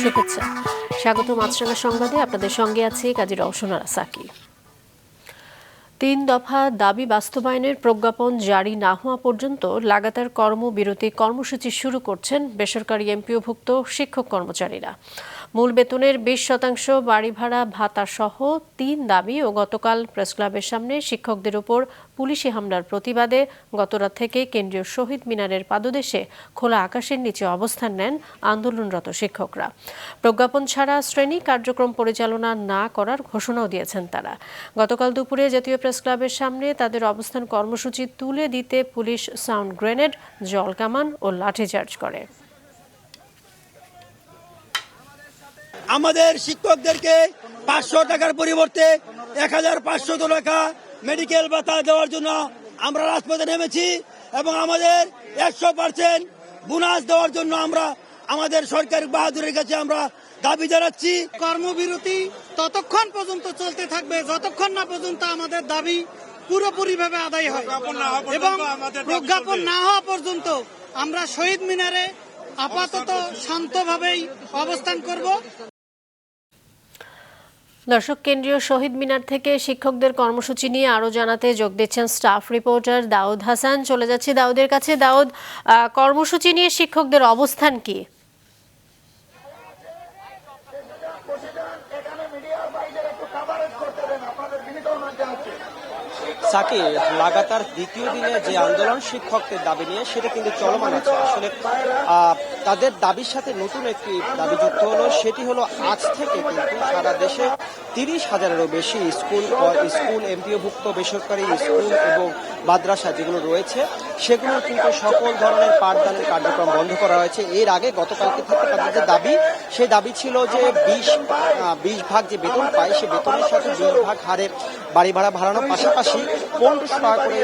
শুভেচ্ছা, স্বাগত মাছরাঙা সংবাদে। আপনাদের সঙ্গে আছি কাজী রওশনারা সাকি। 3 দফা দাবি বাস্তবায়নের প্রজ্ঞাপন জারি না হওয়া পর্যন্ত লাগাতার কর্মবিরতি কর্মসূচি শুরু করছেন বেসরকারি এমপিওভুক্ত শিক্ষক কর্মচারীরা। মূল বেতনের 20% বাড়ি ভাড়া ভাতা সহ 3 দাবি ও গতকাল প্রেসক্লাবের সামনে শিক্ষকদের উপর পুলিশি হামলার প্রতিবাদে গতরাত থেকে কেন্দ্রীয় শহীদ মিনারের পাদদেশে খোলা আকাশের নিচে অবস্থান নেন আন্দোলনরত শিক্ষকরা। প্রজ্ঞাপন ছাড়া শ্রেণী কার্যক্রম পরিচালনা না করার ঘোষণাও দিয়েছেন তারা। গতকাল দুপুরে জাতীয় প্রেসক্লাবের সামনে তাদের অবস্থান কর্মসূচি তুলে দিতে পুলিশ সাউন্ড গ্রেনেড, জলকামান ও লাঠিচার্জ করে। আমাদের শিক্ষকদেরকে 500 টাকার পরিবর্তে 1500 টাকা মেডিকেল ভাতা দেওয়ার জন্য আমরা রাজপথে নেমেছি এবং আমাদের 100% বোনাস দেওয়ার জন্য আমরা আমাদের সরকার বাহাদুরের কাছে আমরা দাবি জানাচ্ছি। কর্মবিরতি ততক্ষণ পর্যন্ত চলতে থাকবে যতক্ষণ না পর্যন্ত আমাদের দাবি পুরোপুরিভাবে আদায় হয় এবং প্রজ্ঞাপন না হওয়া পর্যন্ত আমরা শহীদ মিনারে আপাতত শান্তভাবেই অবস্থান করব। দর্শক, কেন্দ্রীয় শহীদ মিনার থেকে শিক্ষকদের কর্মসূচি নিয়ে আরো জানাতে যোগ দিচ্ছেন স্টাফ রিপোর্টার দাউদ হাসান। চলে যাচ্ছি দাউদের কাছে। দাউদ, কর্মসূচি নিয়ে শিক্ষকদের অবস্থান কি? সাকি, লাগাতার দ্বিতীয় দিনে যে আন্দোলন শিক্ষকদের দাবি নিয়ে সেটা কিন্তু চলমান আছে। আসলে তাদের দাবির সাথে নতুন একটি দাবি যুক্ত হলো, সেটি হলো আজ থেকে কিন্তু সারা দেশে 30,000-এরও বেশি স্কুল এমপিওভুক্ত বেসরকারি স্কুল এবং মাদ্রাসা যেগুলো রয়েছে সেগুলোর কিন্তু সকল ধরনের পাঠদানের কার্যক্রম বন্ধ করা হয়েছে। এর আগে গতকালকে থেকে তাদের যে দাবি, সেই দাবি ছিল যে 20 ভাগ যে বেতন পায় সে বেতনের সাথে 20 ভাগ হারে বাড়ি ভাড়া বাড়ানোর পাশাপাশি 1500 টাকা করে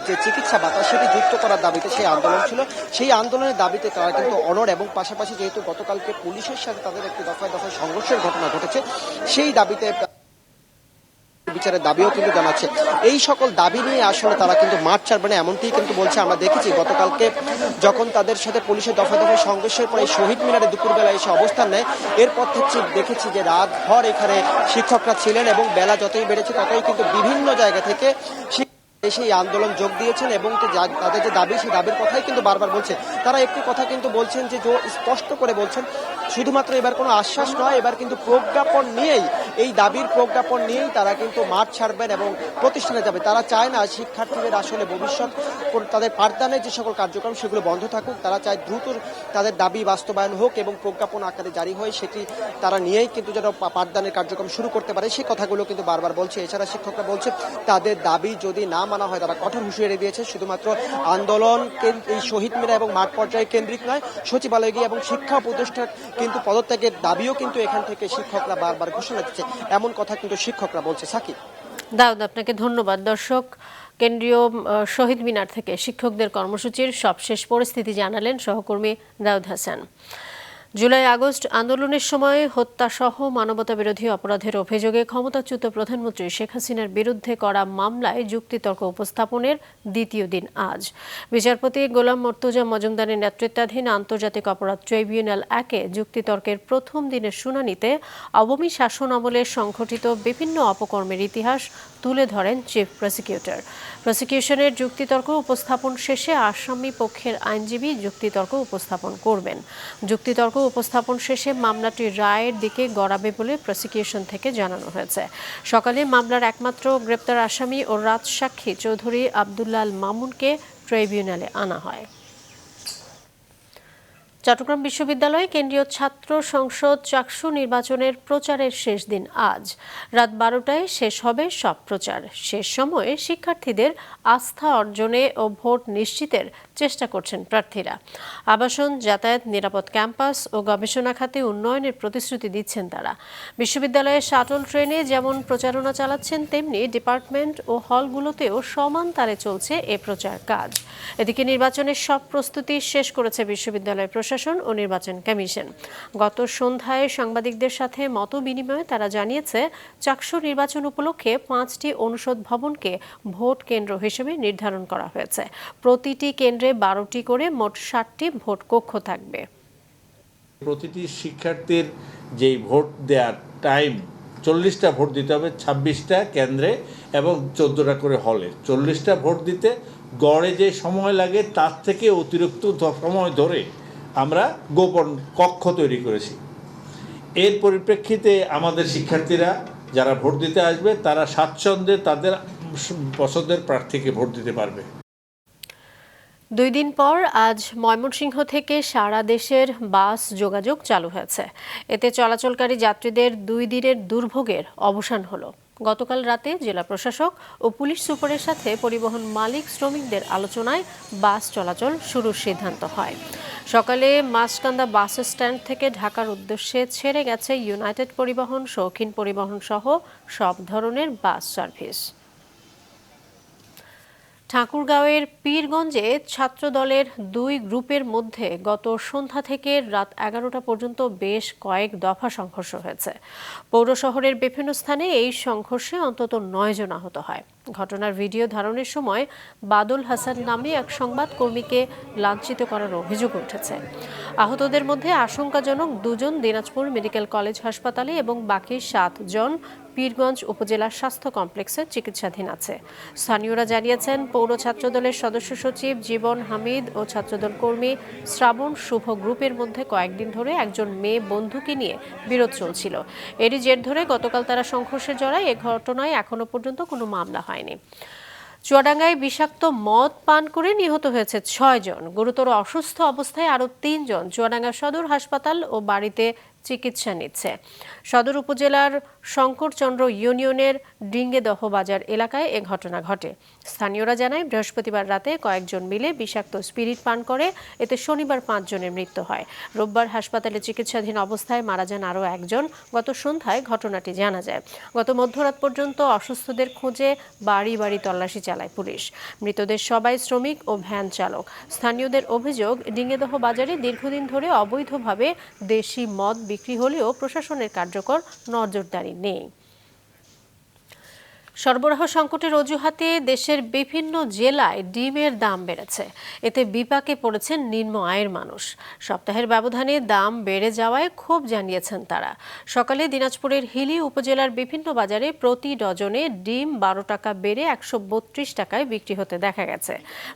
যে চিকিৎসা ভাতা সেটি যুক্ত করার দাবিতে সেই আন্দোলন ছিল। সেই আন্দোলনের দাবিতে তারা কিন্তু অনড় এবং পাশাপাশি যেহেতু গতকালকে পুলিশের সাথে তাদের একটি দফায় দফায় সংঘর্ষের ঘটনা ঘটেছে, সেই দাবিতে বিচারের দাবিও কিন্তু জানাচ্ছে। এই সকল দাবি নিয়ে আসলে তারা কিন্তু মাঠ ছাড়বে না এমনটি কিন্তু বলছে। আমরা দেখেছি গতকালকে যখন তাদের সাথে পুলিশের দফায় দফায় সংঘর্ষের পরে শহীদ মিনারে দুপুরবেলা এসে অবস্থান নেয়, এরপর থেকে দেখেছি যে রাত ভর এখানে শিক্ষকরা ছিলেন এবং বেলা যতই বেড়েছে ততই কিন্তু বিভিন্ন জায়গা থেকে সেই আন্দোলন যোগ দিয়েছেন এবং তাদের যে দাবি সেই দাবির কথাই কিন্তু বারবার বলছে। তারা একটি কথা কিন্তু বলছেন যে স্পষ্ট করে বলছেন শুধুমাত্র এবার কোনো আশ্বাস নয়, এবার কিন্তু প্রজ্ঞাপন নিয়েই, এই দাবির প্রজ্ঞাপন নিয়েই তারা কিন্তু মাঠ ছাড়বেন এবং প্রতিষ্ঠানে যাবে। তারা চায় না শিক্ষার্থীদের আসলে ভবিষ্যৎ তাদের পাঠদানের যে সকল কার্যক্রম সেগুলো বন্ধ থাকুক। তারা চায় দ্রুত তাদের দাবি বাস্তবায়ন হোক এবং প্রজ্ঞাপন আকারে জারি হয়, সেটি তারা নিয়েই কিন্তু যেন পাঠদানের কার্যক্রম শুরু করতে পারে সেই কথাগুলো কিন্তু বারবার বলছে। এছাড়া শিক্ষকরা বলছে তাদের দাবি যদি না মানা হয় তারা কঠোর হুঁশিয়ারি দিয়েছে। শুধুমাত্র আন্দোলন এই শহীদ মিনার এবং মাঠ পর্যায়ে কেন্দ্রিক নয়, সচিবালয়ে গিয়ে এবং শিক্ষা উপদেষ্টা কিন্তু পদত্যাগের দাবিও কিন্তু এখান থেকে শিক্ষকরা বারবার ঘোষণা দিচ্ছে, এমন কথা কিন্তু শিক্ষকরা বলছে। সাকি, দাউদ, আপনাকে ধন্যবাদ। দর্শক, কেন্দ্রীয় শহীদ মিনার থেকে শিক্ষকদের কর্মসূচির সবশেষ পরিস্থিতি জানালেন সহকর্মী দাউদ হাসান। জুলাই আগস্ট আন্দোলনের সময় হত্যাসহ মানবতাবিরোধী অপরাধের অভিযোগে ক্ষমতাচ্যুত প্রধানমন্ত্রী শেখ হাসিনার বিরুদ্ধে করা মামলায় যুক্তিতর্ক উপস্থাপনের দ্বিতীয় দিন আজ। বিচারপতি গোলাম মর্তুজা মজুমদারের নেতৃত্বাধীন আন্তর্জাতিক অপরাধ ট্রাইব্যুনাল 1-এ যুক্তিতর্কের প্রথম দিনের শুনানিতে আওয়ামী শাসন আমলে সংঘটিত বিভিন্ন অপকর্মের ইতিহাস তুলে ধরেন চিফ প্রসিকিউটর। প্রসিকিউশনের যুক্তিতর্ক উপস্থাপন শেষে আসামি পক্ষের আইনজীবী যুক্তিতর্ক উপস্থাপন করবেন। যুক্তিতর্ক উপস্থাপন শেষে মামলাটি রায়ের দিকে গড়াবে বলে প্রসিকিউশন থেকে জানানো হয়েছে। সকালে মামলার একমাত্র গ্রেপ্তার আসামি ও রাজসাক্ষী চৌধুরী আব্দুল্লাহ আল মামুনকে ট্রাইব্যুনালে আনা হয়। চট্টগ্রাম বিশ্ববিদ্যালয়ে কেন্দ্রীয় ছাত্র সংসদ চাকসু নির্বাচনের প্রচারের শেষ দিন আজ রাত 12টায় শেষ হবে সব প্রচার। শেষ সময়ে শিক্ষার্থীদের আস্থা অর্জনে ও ভোট নিশ্চিতের চেষ্টা করছেন প্রার্থীরা। আবাসন, যাতায়াত, নিরাপদ ক্যাম্পাস ও গবেষণা খাতে উন্নয়নের প্রতিশ্রুতি দিচ্ছেন তারা। বিশ্ববিদ্যালয়ে শাটল ট্রেনে যেমন প্রচারণা চালাচ্ছেন, তেমনি ডিপার্টমেন্ট ও হলগুলোতেও সমান তালে চলছে এ প্রচার কাজ। এদিকে নির্বাচনের সব প্রস্তুতি শেষ করেছে বিশ্ববিদ্যালয় প্রশাসন ও নির্বাচন কমিশন। গত সন্ধ্যায় সাংবাদিকদের সাথে মত বিনিময়ে তারা জানিয়েছে, চাকসু নির্বাচন উপলক্ষে 5টি অনুষদ ভবনকে ভোট কেন্দ্র হিসেবে নির্ধারণ করা হয়েছে। প্রতিটি কেন্দ্রে 12টি করে মোট 60টি ভোট কক্ষ থাকবে। প্রতিটি শিক্ষার্থীর যেই ভোট দেওয়ার টাইম 40টা ভোট দিতে হবে 26টা কেন্দ্রে এবং 14টা করে হলে। 40টা ভোট দিতে গড়ে যে সময় লাগে তার থেকে অতিরিক্ত সময় ধরে আমরা গোপন কক্ষ তৈরি করেছি। এর পরিপ্রেক্ষিতে আমাদের শিক্ষার্থীরা যারা ভোট দিতে আসবে তারা স্বাচ্ছন্দ্যে তাদের পছন্দের প্রার্থীকে ভোট দিতে পারবে। 2 দিন পর আজ ময়মনসিংহ থেকে সারা দেশের বাস যোগাযোগ চালু হয়েছে। এতে চলাচলকারী যাত্রীদের 2 দিনের দুর্ভোগের অবসান হলো। গতকাল রাতে জেলা প্রশাসক ও পুলিশ সুপারের সাথে পরিবহন মালিক শ্রমিকদের আলোচনায় বাস চলাচল শুরুর সিদ্ধান্ত হয়। সকালে মাছকান্দা বাস স্ট্যান্ড থেকে ঢাকার উদ্দেশ্যে ছেড়ে গেছে ইউনাইটেড পরিবহন, শৌখিন পরিবহন সহ সব ধরনের বাস সার্ভিস। ঠাকুরগাঁওয়ের পীরগঞ্জে ছাত্রদলের 2 গ্রুপের মধ্যে গত সন্ধ্যা থেকে রাত 11টা পর্যন্ত বেশ কয়েক দফা সংঘর্ষ হয়েছে। পৌর শহরের বিভিন্ন স্থানে এই সংঘর্ষে অন্তত 9 জন আহত হয়। ঘটনার ভিডিও ধারণের সময় বাদল হাসান নামে এক সংবাদকর্মীকে লাঞ্ছিত করার অভিযোগ উঠেছে। আহতদের মধ্যে আশঙ্কাজনক 2 জন দিনাজপুর মেডিকেল কলেজ হাসপাতালে এবং বাকি 7 জন পীরগঞ্জ উপজেলা স্বাস্থ্য কমপ্লেক্সে চিকিৎসাধীন আছে। স্থানীয়রা জানিয়েছেন, পৌর ছাত্রদলের সদস্য সচিব জীবন হামিদ ও ছাত্রদল কর্মী শ্রাবণ শুভ গ্রুপের মধ্যে কয়েকদিন ধরে একজন মেয়ে বন্ধুকে নিয়ে বিরোধ চলছিল। এরই জের ধরে গতকাল তারা সংঘর্ষে জড়ায়। এ ঘটনায় এখনো পর্যন্ত কোনো মামলা হয়নি। চুয়াডাঙ্গায় বিষাক্ত মদ পান করে নিহত হয়েছে 6 জন। গুরুতর অসুস্থ অবস্থায় আরও 3 জন চুয়াডাঙ্গা সদর হাসপাতাল ও বাড়িতে চিকিৎসা নিচ্ছে। সদর উপজেলার শঙ্করচন্দ্র ইউনিয়নের ডিঙ্গেদহ বাজার এলাকায় এ ঘটনা ঘটে। স্থানীয়রা জানায়, বৃহস্পতিবার রাতে কয়েকজন মিলে বিষাক্ত স্পিরিট পান করে। এতে শনিবার 5 জনের মৃত্যু হয়। রোববার হাসপাতালে চিকিৎসাধীন অবস্থায় মারা যান আরও একজন। গত সন্ধ্যায় ঘটনাটি জানা যায়। গত মধ্যরাত পর্যন্ত অসুস্থদের খোঁজে বাড়ি বাড়ি তল্লাশি চালায় পুলিশ। মৃতদের সবাই শ্রমিক ও ভ্যান চালক। স্থানীয়দের অভিযোগ, ডিঙ্গেদহ বাজারে দীর্ঘদিন ধরে অবৈধভাবে দেশি মদ বিক্রি হলেও প্রশাসনের কার্যকর নজরদারি নেই। সরবরাহ সংকটের অজুহাতে দেশের বিভিন্ন জেলায় ডিমের দাম বেড়েছে। এতে বিপাকে পড়েছেন নিম্ন আয়ের মানুষ। সপ্তাহের ব্যবধানে দাম বেড়ে যাওয়ায় ক্ষোভ জানিয়েছেন তারা। সকালে দিনাজপুরের হিলি উপজেলার বিভিন্ন বাজারে প্রতি ডজনে ডিম 12 টাকা বেড়ে 132 টাকায় বিক্রি হতে দেখা গেছে।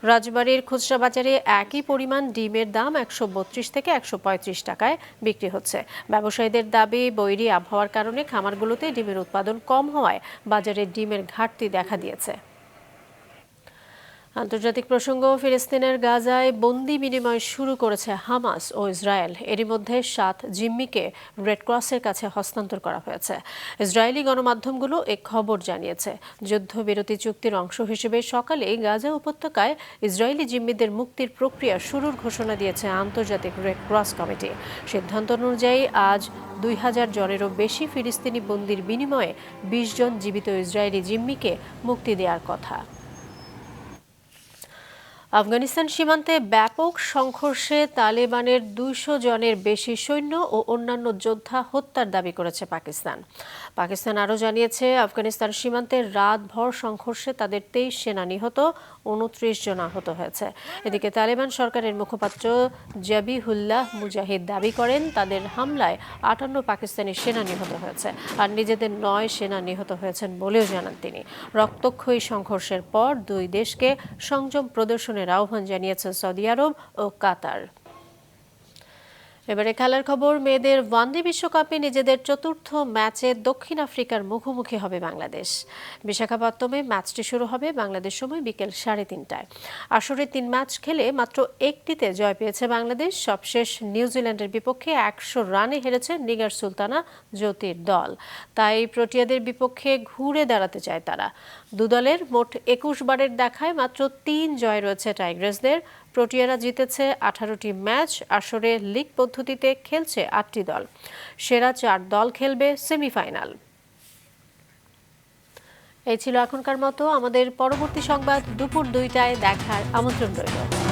রাজবাড়ীর খুচরা বাজারে একই পরিমাণ ডিমের দাম 132 থেকে 135 টাকায় বিক্রি হচ্ছে। ব্যবসায়ীদের দাবি, বৈরী আবহাওয়ার কারণে খামারগুলোতে ডিমের উৎপাদন কম হওয়ায় বাজারে ডিমের ঘাটতি দেখা দিয়েছে। আন্তর্জাতিক প্রসঙ্গ, ফিলিস্তিনের গাজায় বন্দি বিনিময় শুরু করেছে হামাস ও ইসরায়েল। এরই মধ্যে 7 জিম্মিকে রেড ক্রসের কাছে হস্তান্তর করা হয়েছে। ইসরায়েলি গণমাধ্যমগুলো এ খবর জানিয়েছে। যুদ্ধবিরতি চুক্তির অংশ হিসেবে সকালে গাজা উপত্যকায় ইসরায়েলি জিম্মিদের মুক্তির প্রক্রিয়া শুরুর ঘোষণা দিয়েছে আন্তর্জাতিক রেড ক্রস কমিটি। সিদ্ধান্ত অনুযায়ী আজ 2000 জনেরও বেশি ফিলিস্তিনি বন্দির বিনিময়ে 20 জন জীবিত ইসরায়েলি জিম্মিকে মুক্তি দেওয়ার কথা। আফগানিস্তান সীমান্তে ব্যাপক সংঘর্ষে তালেবানের 200 জনের বেশি সৈন্য ও অন্যান্য যোদ্ধা হত্যার দাবি করেছে পাকিস্তান। পাকিস্তান আরও জানিয়েছে, আফগানিস্তান সীমান্তে রাতভর সংঘর্ষে তাদের 23 সেনা নিহত, 29 জন আহত হয়েছে। এদিকে তালেবান সরকারের মুখপাত্র জাবিহুল্লাহ মুজাহিদ দাবি করেন, তাদের হামলায় 58 পাকিস্তানি সেনা নিহত হয়েছে আর নিজেদের 9 সেনা নিহত হয়েছেন বলেও জানান তিনি। রক্তক্ষয়ী সংঘর্ষের পর 2 দেশকে সংযম প্রদর্শনের আহ্বান জানিয়েছে সৌদি আরব ও কাতার। এবারে খেলার খবর। মেয়েদের ওয়ানডে বিশ্বকাপে নিজেদের চতুর্থ ম্যাচে দক্ষিণ আফ্রিকার মুখোমুখি হবে বাংলাদেশ। বিশাখাপত্তমে ম্যাচটি শুরু হবে বাংলাদেশ সময় বিকেল 3:30টায়। আসরে 3 ম্যাচ খেলে মাত্র একটিতে জয় পেয়েছে বাংলাদেশ। সবশেষ নিউজিল্যান্ডের বিপক্ষে 100 রানে হেরেছে নিগার সুলতানা জ্যোতির দল। তাই প্রোটিয়াদের বিপক্ষে ঘুরে দাঁড়াতে চায় তারা। দু দলের মোট 21 বারের দেখায় মাত্র 3 জয় রয়েছে টাইগ্রেসদের। প্রোটিয়ারা জিতেছে 18টি ম্যাচ। আসরে লিগ পদ্ধতিতে খেলছে 8টি দল। সেরা 4 দল খেলবে সেমিফাইনাল। এই ছিল এখনকার মতো। আমাদের পরবর্তী সংবাদ দুপুর 2টায় দেখার আমন্ত্রণ রইল।